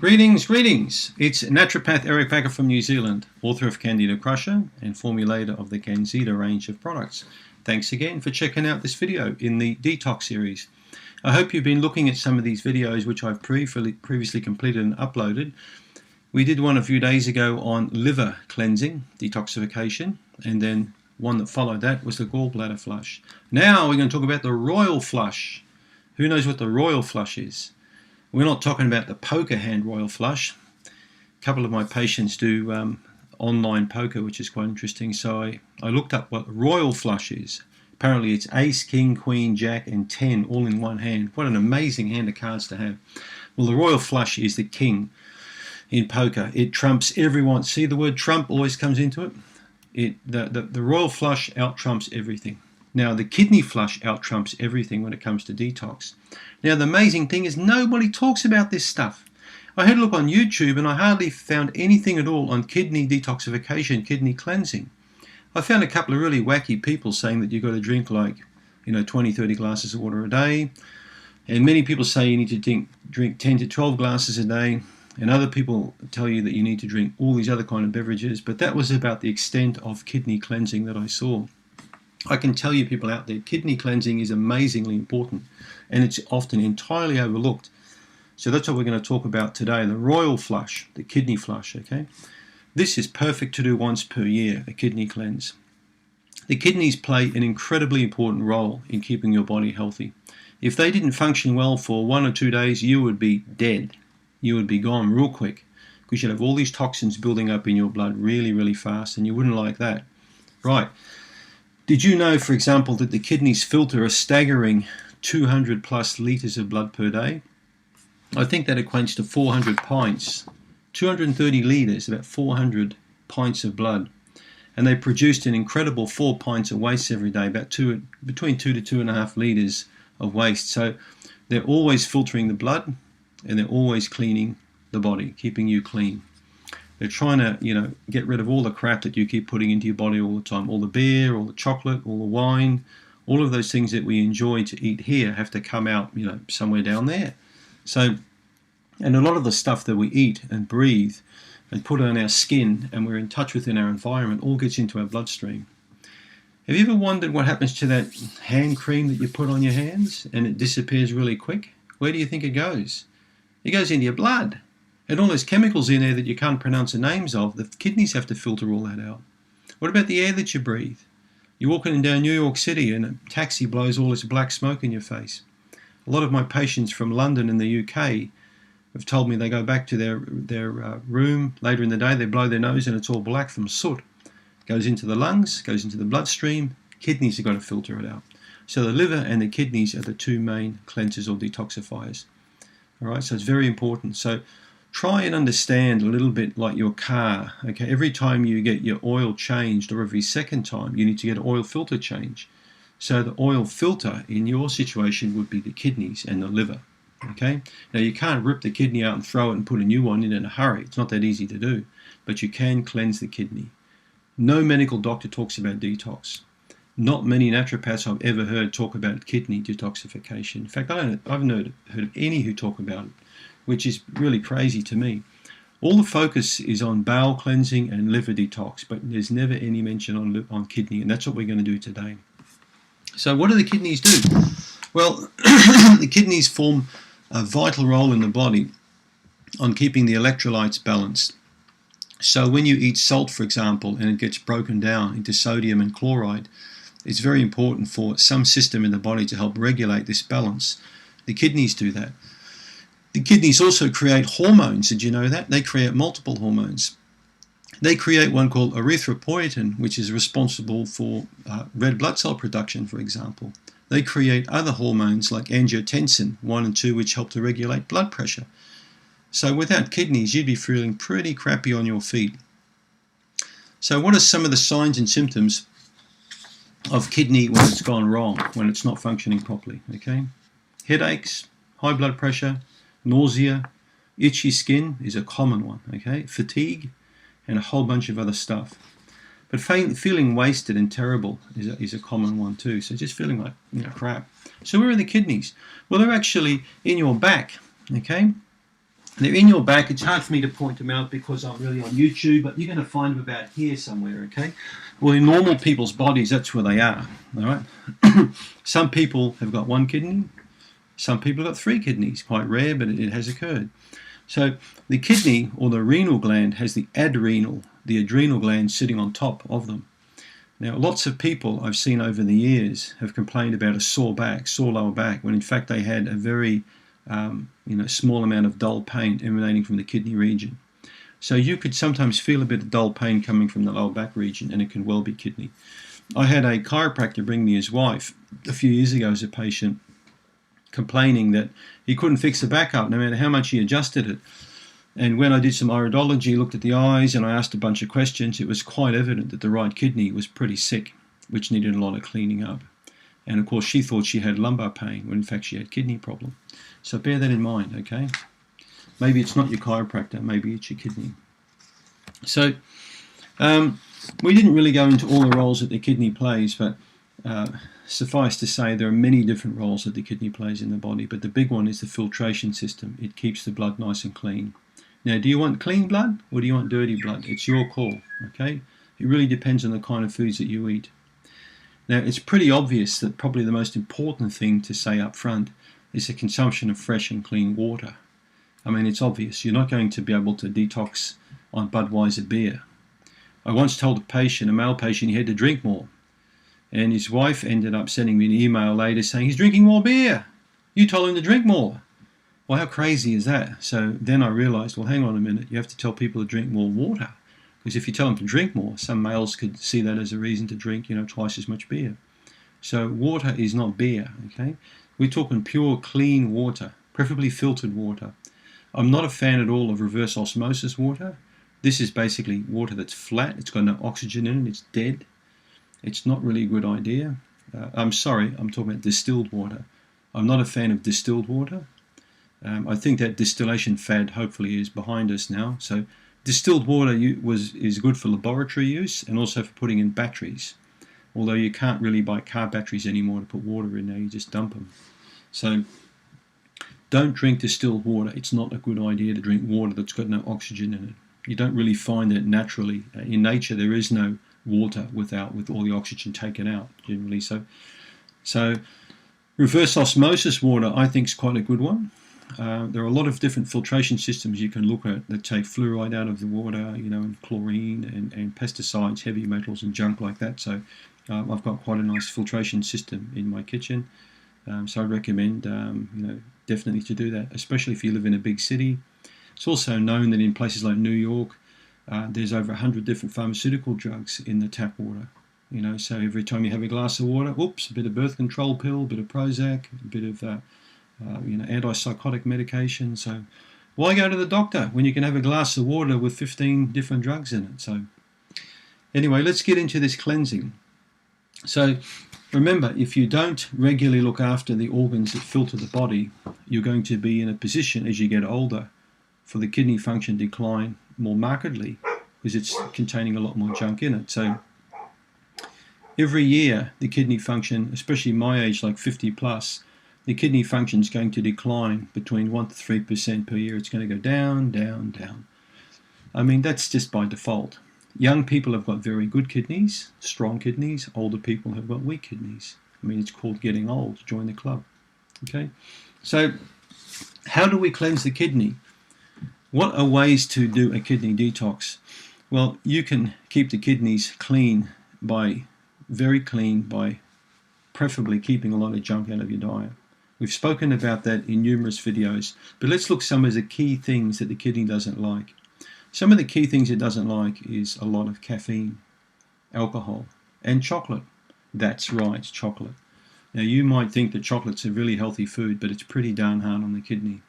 Greetings, greetings! It's naturopath Eric Baker from New Zealand, author of Candida Crusher and formulator of the CanXida range of products. Thanks again for checking out this video in the detox series. I hope you've been looking at some of these videos which I've previously completed and uploaded. We did one a few days ago on liver cleansing, detoxification, and then one that followed that was the gallbladder flush. Now we're going to talk about the royal flush. Who knows what the royal flush is? We're not talking about the poker hand royal flush. A couple of my patients do online poker, which is quite interesting. So I looked up what royal flush is. Apparently it's ace, king, queen, jack, and 10 all in one hand. What an amazing hand of cards to have. Well, the royal flush is the king in poker. It trumps everyone. See, the word trump always comes into it. The royal flush out-trumps everything. Now, the kidney flush out-trumps everything when it comes to detox. Now, the amazing thing is nobody talks about this stuff. I had a look on YouTube and I hardly found anything at all on kidney detoxification, kidney cleansing. I found a couple of really wacky people saying that you've got to drink 20, 30 glasses of water a day. And many people say you need to drink 10 to 12 glasses a day. And other people tell you that you need to drink all these other kind of beverages. But that was about the extent of kidney cleansing that I saw. I can tell you people out there, kidney cleansing is amazingly important and it's often entirely overlooked. So that's what we're going to talk about today, the royal flush, the kidney flush, okay? This is perfect to do once per year, a kidney cleanse. The kidneys play an incredibly important role in keeping your body healthy. If they didn't function well for 1 or 2 days, you would be dead. You would be gone real quick because you'd have all these toxins building up in your blood really, really fast and you wouldn't like that. Right. Did you know, for example, that the kidneys filter a staggering 200 plus litres of blood per day? I think that equates to 400 pints. 230 litres, about 400 pints of blood. And they produced an incredible 4 pints of waste every day, about between 2 to 2.5 litres of waste. So they're always filtering the blood and they're always cleaning the body, keeping you clean. They're trying to, get rid of all the crap that you keep putting into your body all the time. All the beer, all the chocolate, all the wine, all of those things that we enjoy to eat here have to come out, somewhere down there. So, and a lot of the stuff that we eat and breathe and put on our skin and we're in touch with in our environment all gets into our bloodstream. Have you ever wondered what happens to that hand cream that you put on your hands and it disappears really quick? Where do you think it goes? It goes into your blood. And all those chemicals in there that you can't pronounce the names of, the kidneys have to filter all that out. What about the air that you breathe? You're walking down New York City and a taxi blows all this black smoke in your face. A lot of my patients from London and the UK have told me they go back to their room later in the day, they blow their nose and it's all black from soot. It goes into the lungs, goes into the bloodstream, kidneys have got to filter it out. So the liver and the kidneys are the two main cleansers or detoxifiers. All right, so it's very important. So try and understand a little bit like your car. Okay, every time you get your oil changed or every second time you need to get an oil filter change. So the oil filter in your situation would be the kidneys and the liver. Okay, now you can't rip the kidney out and throw it and put a new one in a hurry. It's not that easy to do, but you can cleanse the kidney. No medical doctor talks about detox. Not many naturopaths I've ever heard talk about kidney detoxification. In fact, I've not heard of any who talk about it, which is really crazy to me. All the focus is on bowel cleansing and liver detox, but there's never any mention on kidney, and that's what we're going to do today. So what do the kidneys do? Well, the kidneys form a vital role in the body on keeping the electrolytes balanced. So when you eat salt, for example, and it gets broken down into sodium and chloride, it's very important for some system in the body to help regulate this balance. The kidneys do that. The kidneys also create hormones. Did you know that? They create multiple hormones. They create one called erythropoietin, which is responsible for red blood cell production, for example. They create other hormones like angiotensin 1 and 2, which help to regulate blood pressure. So without kidneys, you'd be feeling pretty crappy on your feet. So what are some of the signs and symptoms of kidney when it's gone wrong, when it's not functioning properly? Okay, headaches, high blood pressure, nausea, itchy skin is a common one, okay? Fatigue, and a whole bunch of other stuff. But feeling wasted and terrible is a common one too. So just feeling like crap. So where are the kidneys? Well, they're actually in your back, okay? They're in your back. It's hard for me to point them out because I'm really on YouTube, but you're going to find them about here somewhere, okay? Well, in normal people's bodies, that's where they are, all right? Some people have got one kidney. Some people have got 3 kidneys. Quite rare, but it has occurred. So the kidney or the renal gland has the adrenal gland sitting on top of them. Now, lots of people I've seen over the years have complained about a sore back, sore lower back, when in fact they had a very small amount of dull pain emanating from the kidney region. So you could sometimes feel a bit of dull pain coming from the lower back region, and it can well be kidney. I had a chiropractor bring me his wife a few years ago as a patient, complaining that he couldn't fix the back up no matter how much he adjusted it. And when I did some iridology, looked at the eyes, and I asked a bunch of questions, it was quite evident that the right kidney was pretty sick, which needed a lot of cleaning up. And of course, she thought she had lumbar pain when in fact she had kidney problem. So bear that in mind, okay? Maybe it's not your chiropractor, maybe it's your kidney. So we didn't really go into all the roles that the kidney plays, but suffice to say there are many different roles that the kidney plays in the body, but the big one is the filtration system. It keeps the blood nice and clean. Now, do you want clean blood or do you want dirty blood? It's your call, okay? It really depends on the kind of foods that you eat. Now, it's pretty obvious that probably the most important thing to say up front is the consumption of fresh and clean water. I mean, it's obvious. You're not going to be able to detox on Budweiser beer. I once told a patient, a male patient, he had to drink more. And his wife ended up sending me an email later saying, he's drinking more beer. You told him to drink more. Well, how crazy is that? So then I realized, well, hang on a minute. You have to tell people to drink more water. Because if you tell them to drink more, some males could see that as a reason to drink, twice as much beer. So water is not beer, okay? We're talking pure, clean water, preferably filtered water. I'm not a fan at all of reverse osmosis water. This is basically water that's flat. It's got no oxygen in it. It's dead. It's not really a good idea. I'm sorry, I'm talking about distilled water. I'm not a fan of distilled water. I think that distillation fad hopefully is behind us now. So distilled water is good for laboratory use and also for putting in batteries. Although you can't really buy car batteries anymore to put water in there, you just dump them. So don't drink distilled water. It's not a good idea to drink water that's got no oxygen in it. You don't really find that naturally. In nature, there is no water with all the oxygen taken out, generally. So reverse osmosis water, I think, is quite a good one. There are a lot of different filtration systems you can look at that take fluoride out of the water, and chlorine and pesticides, heavy metals and junk like that. So I've got quite a nice filtration system in my kitchen. So I recommend, definitely to do that, especially if you live in a big city. It's also known that in places like New York, there's over 100 different pharmaceutical drugs in the tap water. So every time you have a glass of water, oops, a bit of birth control pill, a bit of Prozac, a bit of antipsychotic medication. So why go to the doctor when you can have a glass of water with 15 different drugs in it? So anyway, let's get into this cleansing. So remember, if you don't regularly look after the organs that filter the body, you're going to be in a position as you get older for the kidney function decline more markedly because it's containing a lot more junk in it. So every year the kidney function, especially my age, like 50 plus, the kidney function is going to decline between 1 to 3% per year. It's going to go down, down, down. I mean, that's just by default. Young people have got very good kidneys, strong kidneys. Older people have got weak kidneys. I mean, it's called getting old. Join the club. Okay? So how do we cleanse the kidney? What are ways to do a kidney detox? Well, you can keep the kidneys very clean by preferably keeping a lot of junk out of your diet. We've spoken about that in numerous videos, but let's look at some of the key things that the kidney doesn't like. Some of the key things it doesn't like is a lot of caffeine, alcohol, and chocolate. That's right, chocolate. Now, you might think that chocolate's a really healthy food, but it's pretty darn hard on the kidney.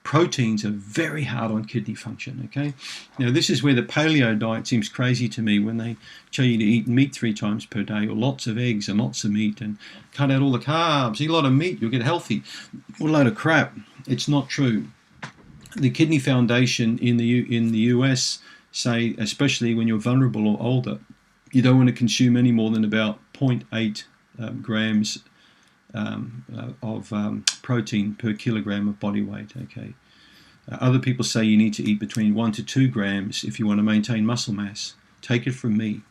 Proteins are very hard on kidney function, okay? Now, this is where the paleo diet seems crazy to me when they tell you to eat meat 3 times per day or lots of eggs and lots of meat and cut out all the carbs, eat a lot of meat, you'll get healthy. What a load of crap. It's not true. The Kidney Foundation in the US say, especially when you're vulnerable or older, you don't want to consume any more than about 0.8 grams of protein per kilogram of body weight. Okay, Other people say you need to eat between 1 to 2 grams if you want to maintain muscle mass. Take it from me.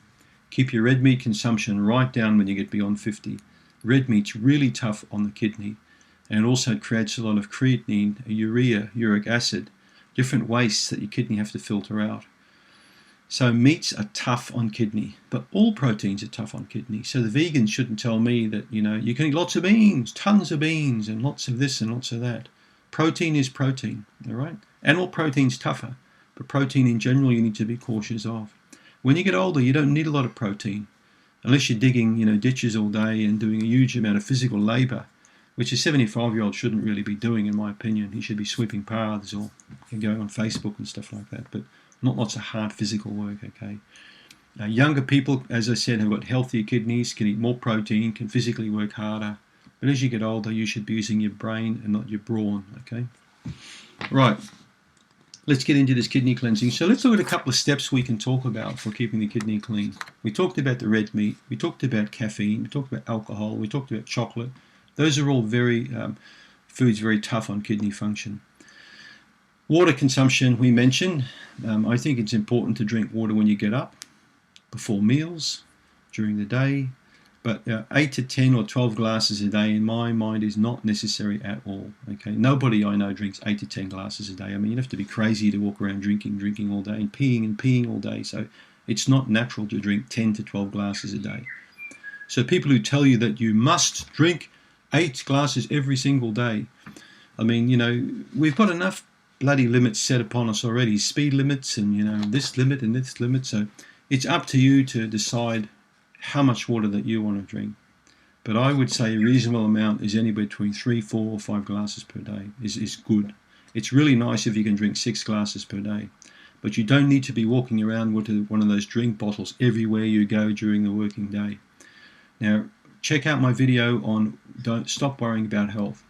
Keep your red meat consumption right down when you get beyond 50. Red meat's really tough on the kidney, and it also creates a lot of creatinine, urea, uric acid, different wastes that your kidney have to filter out. So meats are tough on kidney, but all proteins are tough on kidney. So the vegans shouldn't tell me that, you know, you can eat lots of beans, tons of beans, and lots of this and lots of that. Protein is protein, all right? Animal protein's tougher, but protein in general you need to be cautious of. When you get older, you don't need a lot of protein, unless you're digging, you know, ditches all day and doing a huge amount of physical labour, which a 75-year-old shouldn't really be doing, in my opinion. He should be sweeping paths or going on Facebook and stuff like that, but not lots of hard physical work, okay? Younger people, as I said, have got healthier kidneys, can eat more protein, can physically work harder. But as you get older, you should be using your brain and not your brawn, okay? Right, let's get into this kidney cleansing. So let's look at a couple of steps we can talk about for keeping the kidney clean. We talked about the red meat, we talked about caffeine, we talked about alcohol, we talked about chocolate. Those are all foods very tough on kidney function. Water consumption, we mentioned. I think it's important to drink water when you get up, before meals, during the day. But 8 to 10 or 12 glasses a day, in my mind, is not necessary at all. Okay, nobody I know drinks 8 to 10 glasses a day. I mean, you'd have to be crazy to walk around drinking all day and peeing all day. So it's not natural to drink 10 to 12 glasses a day. So people who tell you that you must drink 8 glasses every single day, I mean, you know, we've got enough bloody limits set upon us already, speed limits and, you know, this limit and this limit. So it's up to you to decide how much water that you want to drink. But I would say a reasonable amount is anywhere between 3, 4 or 5 glasses per day is good. It's really nice if you can drink 6 glasses per day. But you don't need to be walking around with one of those drink bottles everywhere you go during the working day. Now, check out my video on Don't Stop Worrying About Health.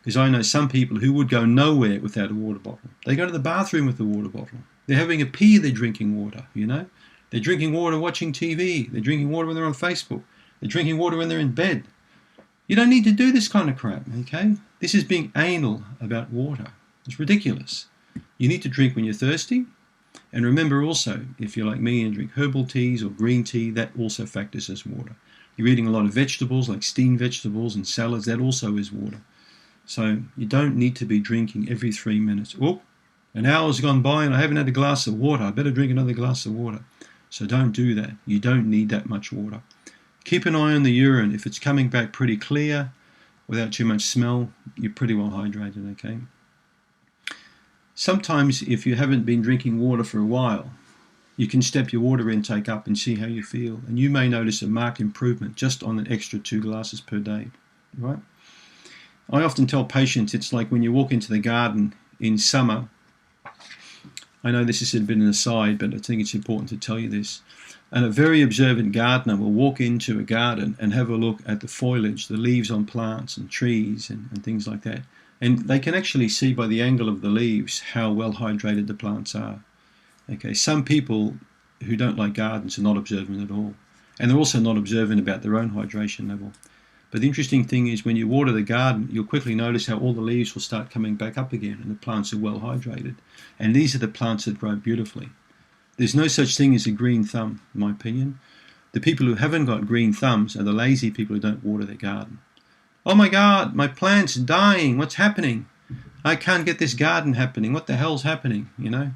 Because I know some people who would go nowhere without a water bottle. They go to the bathroom with a water bottle. They're having a pee, they're drinking water, you know. They're drinking water watching TV. They're drinking water when they're on Facebook. They're drinking water when they're in bed. You don't need to do this kind of crap, okay? This is being anal about water. It's ridiculous. You need to drink when you're thirsty. And remember also, if you're like me and drink herbal teas or green tea, that also factors as water. You're eating a lot of vegetables, like steamed vegetables and salads, that also is water. So you don't need to be drinking every 3 minutes. Oh, an hour's gone by and I haven't had a glass of water. I better drink another glass of water. So don't do that. You don't need that much water. Keep an eye on the urine. If it's coming back pretty clear, without too much smell, you're pretty well hydrated, okay? Sometimes if you haven't been drinking water for a while, you can step your water intake up and see how you feel. And you may notice a marked improvement just on an extra 2 glasses per day, right? I often tell patients it's like when you walk into the garden in summer. I know this is a bit an aside, but I think it's important to tell you this. And a very observant gardener will walk into a garden and have a look at the foliage, the leaves on plants and trees and things like that. And they can actually see by the angle of the leaves how well hydrated the plants are. Okay, some people who don't like gardens are not observant at all. And they're also not observant about their own hydration level. But the interesting thing is when you water the garden, you'll quickly notice how all the leaves will start coming back up again and the plants are well hydrated. And these are the plants that grow beautifully. There's no such thing as a green thumb, in my opinion. The people who haven't got green thumbs are the lazy people who don't water their garden. Oh my God, my plant's dying. What's happening? I can't get this garden happening. What the hell's happening, you know?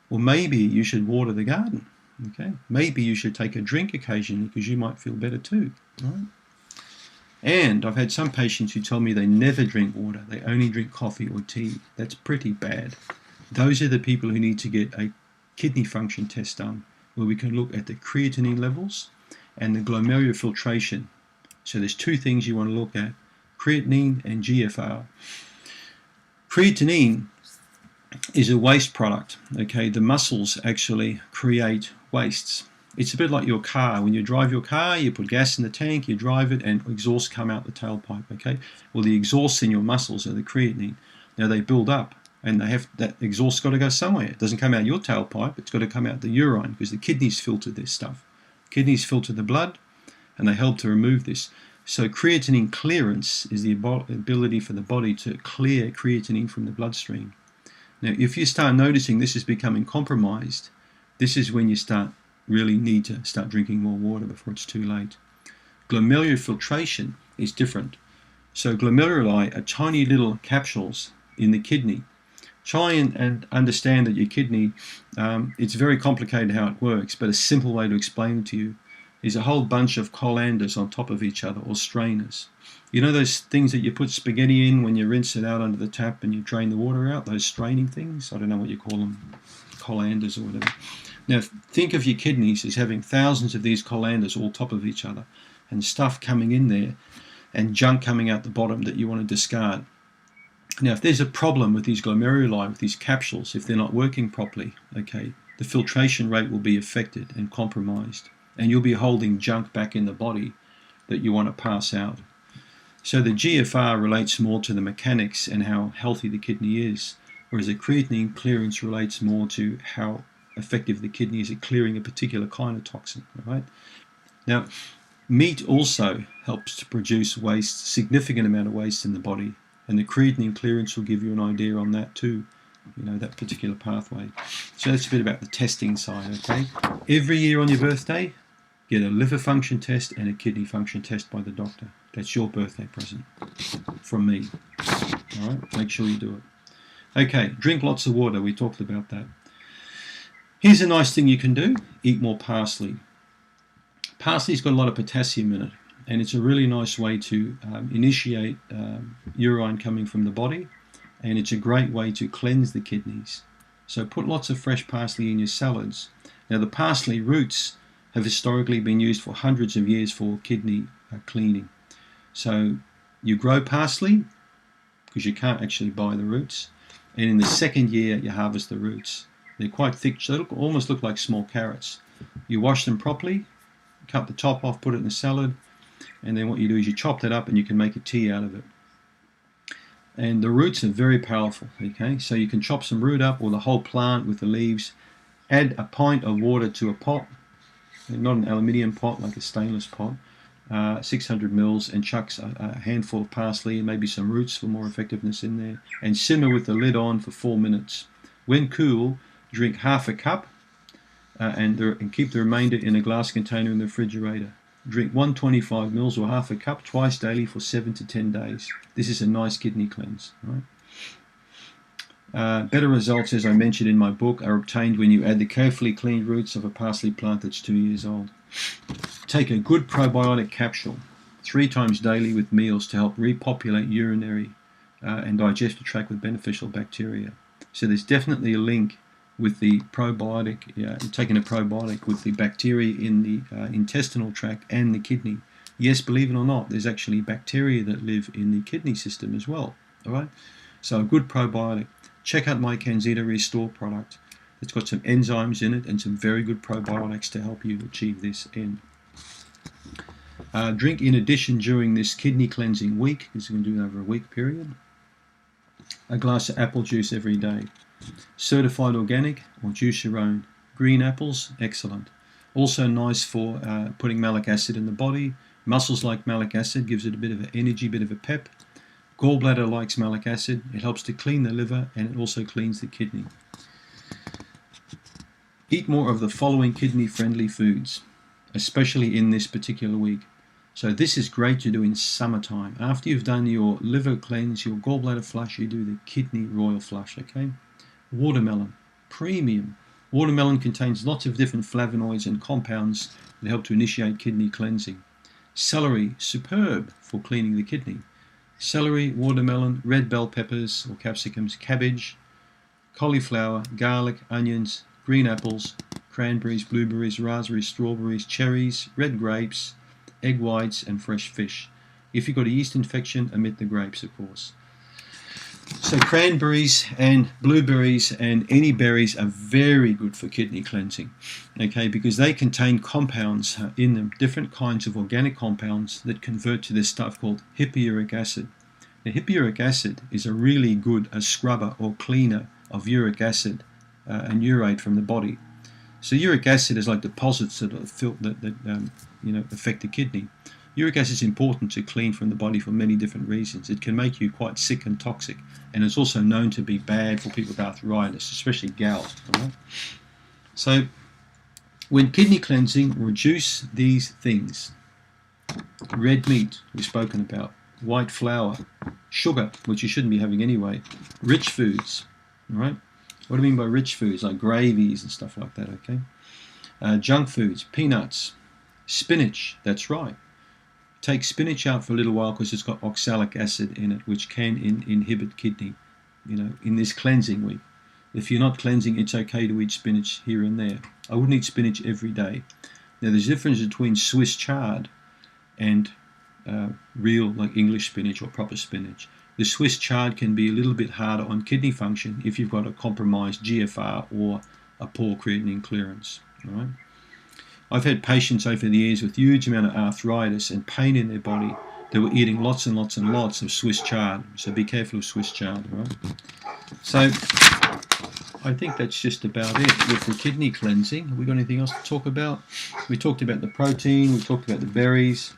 Well, maybe you should water the garden, okay? Maybe you should take a drink occasionally because you might feel better too, all right? And I've had some patients who tell me they never drink water. They only drink coffee or tea. That's pretty bad. Those are the people who need to get a kidney function test done where we can look at the creatinine levels and the glomerular filtration. So there's 2 things you want to look at, creatinine and GFR. Creatinine is a waste product. Okay, the muscles actually create wastes. It's a bit like your car. When you drive your car, you put gas in the tank, you drive it, and exhaust come out the tailpipe, okay? Well, the exhausts in your muscles are the creatinine. Now, they build up, and that exhaust's got to go somewhere. It doesn't come out your tailpipe. It's got to come out the urine, because the kidneys filter this stuff. Kidneys filter the blood, and they help to remove this. So creatinine clearance is the ability for the body to clear creatinine from the bloodstream. Now, if you start noticing this is becoming compromised, this is when you really need to start drinking more water before it's too late. Glomerular filtration is different. So glomeruli are tiny little capsules in the kidney. Try and understand that your kidney, it's very complicated how it works, but a simple way to explain it to you is a whole bunch of colanders on top of each other, or strainers. You know those things that you put spaghetti in when you rinse it out under the tap and you drain the water out, those straining things? I don't know what you call them, colanders or whatever. Now think of your kidneys as having thousands of these colanders all top of each other, and stuff coming in there and junk coming out the bottom that you want to discard. Now if there's a problem with these glomeruli, with these capsules, if they're not working properly, okay, the filtration rate will be affected and compromised, and you'll be holding junk back in the body that you want to pass out. So the GFR relates more to the mechanics and how healthy the kidney is, whereas the creatinine clearance relates more to how effective the kidney is at clearing a particular kind of toxin. Right? Now, meat also helps to produce waste, significant amount of waste in the body, and the creatinine clearance will give you an idea on that too, you know, that particular pathway. So that's a bit about the testing side, okay? Every year on your birthday, get a liver function test and a kidney function test by the doctor. That's your birthday present from me. All right, make sure you do it. Okay, drink lots of water. We talked about that. Here's a nice thing you can do. Eat more parsley. Parsley's got a lot of potassium in it, and it's a really nice way to initiate urine coming from the body, and it's a great way to cleanse the kidneys. So put lots of fresh parsley in your salads. Now the parsley roots have historically been used for hundreds of years for kidney cleaning. So you grow parsley because you can't actually buy the roots, and in the second year you harvest the roots. They're quite thick, so they almost look like small carrots. You wash them properly, cut the top off, put it in the salad, and then what you do is you chop that up and you can make a tea out of it. And the roots are very powerful, okay? So you can chop some root up or the whole plant with the leaves, add a pint of water to a pot, not an aluminium pot like a stainless pot, 600 mils, and chuck a handful of parsley and maybe some roots for more effectiveness in there, and simmer with the lid on for 4 minutes. When cool, drink half a cup and keep the remainder in a glass container in the refrigerator. Drink 125 mils or half a cup twice daily for 7 to 10 days. This is a nice kidney cleanse. Right? Better results, as I mentioned in my book, are obtained when you add the carefully cleaned roots of a parsley plant that's 2 years old. Take a good probiotic capsule 3 times daily with meals to help repopulate urinary and digestive tract with beneficial bacteria. So there's definitely a link with the probiotic, taking a probiotic with the bacteria in the intestinal tract and the kidney. Yes, believe it or not, there's actually bacteria that live in the kidney system as well. All right, so a good probiotic. Check out my CanXida Restore product. It's got some enzymes in it and some very good probiotics to help you achieve this end. Drink in addition during this kidney cleansing week, because you can do it over a week period, a glass of apple juice every day. Certified organic or juice your own. Green apples, excellent. Also nice for putting malic acid in the body. Mussels like malic acid, gives it a bit of an energy, bit of a pep. Gallbladder likes malic acid. It helps to clean the liver and it also cleans the kidney. Eat more of the following kidney-friendly foods, especially in this particular week. So this is great to do in summertime. After you've done your liver cleanse, your gallbladder flush, you do the kidney royal flush, okay? Watermelon, premium. Watermelon contains lots of different flavonoids and compounds that help to initiate kidney cleansing. Celery, superb for cleaning the kidney. Celery, watermelon, red bell peppers or capsicums, cabbage, cauliflower, garlic, onions, green apples, cranberries, blueberries, raspberries, strawberries, cherries, red grapes, egg whites, and fresh fish. If you've got a yeast infection, omit the grapes, of course. So cranberries and blueberries and any berries are very good for kidney cleansing, okay, because they contain compounds in them, different kinds of organic compounds that convert to this stuff called hippuric acid. Now, hippuric acid is a really good scrubber or cleaner of uric acid and urate from the body. So uric acid is like deposits that affect the kidney. Uric acid is important to clean from the body for many different reasons. It can make you quite sick and toxic, and it's also known to be bad for people with arthritis, especially gout. Right? So when kidney cleansing, reduce these things. Red meat, we've spoken about. White flour. Sugar, which you shouldn't be having anyway. Rich foods. Right? What do I mean by rich foods? Like gravies and stuff like that, okay? Junk foods, peanuts. Spinach, that's right. Take spinach out for a little while because it's got oxalic acid in it, which can inhibit kidney, in this cleansing week. If you're not cleansing, it's okay to eat spinach here and there. I wouldn't eat spinach every day. Now, there's a difference between Swiss chard and real, like English spinach or proper spinach. The Swiss chard can be a little bit harder on kidney function if you've got a compromised GFR or a poor creatinine clearance. All right? I've had patients over the years with huge amount of arthritis and pain in their body that were eating lots and lots and lots of Swiss chard. So be careful of Swiss chard, right? So I think that's just about it with the kidney cleansing. Have we got anything else to talk about? We talked about the protein, we talked about the berries.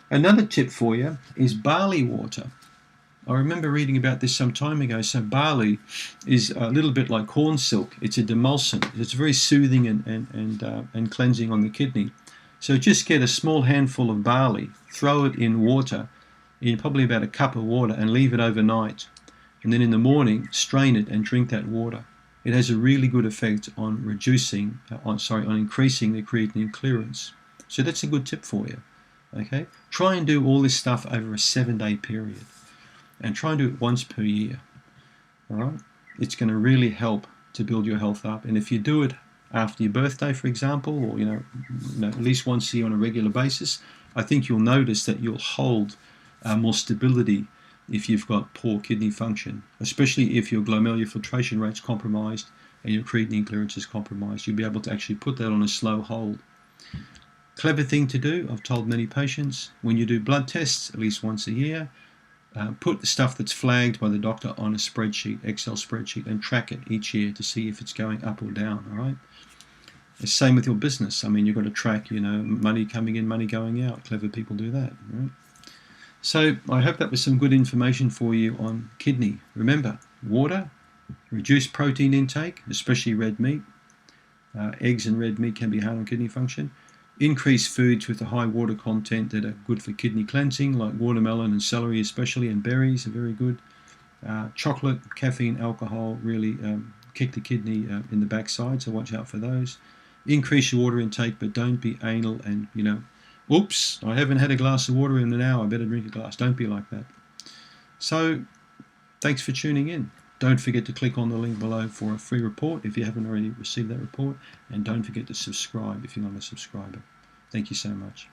Another tip for you is barley water. I remember reading about this some time ago. So barley is a little bit like corn silk. It's a demulcent. It's very soothing and cleansing on the kidney. So just get a small handful of barley, throw it in water, in probably about a cup of water, and leave it overnight. And then in the morning, strain it and drink that water. It has a really good effect on increasing the creatinine clearance. So that's a good tip for you. Okay, try and do all this stuff over a 7-day period. And try and do it once per year. All right? It's going to really help to build your health up. And if you do it after your birthday, for example, or at least once a year on a regular basis, I think you'll notice that you'll hold more stability if you've got poor kidney function, especially if your glomerular filtration rate's compromised and your creatinine clearance is compromised. You'll be able to actually put that on a slow hold. Clever thing to do, I've told many patients, when you do blood tests at least once a year, put the stuff that's flagged by the doctor on a spreadsheet, Excel spreadsheet, and track it each year to see if it's going up or down, all right? The same with your business. I mean, you've got to track, money coming in, money going out. Clever people do that, all right? So I hope that was some good information for you on kidney. Remember, water, reduce protein intake, especially red meat. Eggs and red meat can be hard on kidney function. Increase foods with a high water content that are good for kidney cleansing, like watermelon and celery especially, and berries are very good. Chocolate, caffeine, alcohol really kick the kidney in the backside, so watch out for those. Increase your water intake, but don't be anal and, oops, I haven't had a glass of water in an hour, I better drink a glass. Don't be like that. So, thanks for tuning in. Don't forget to click on the link below for a free report if you haven't already received that report. And don't forget to subscribe if you're not a subscriber. Thank you so much.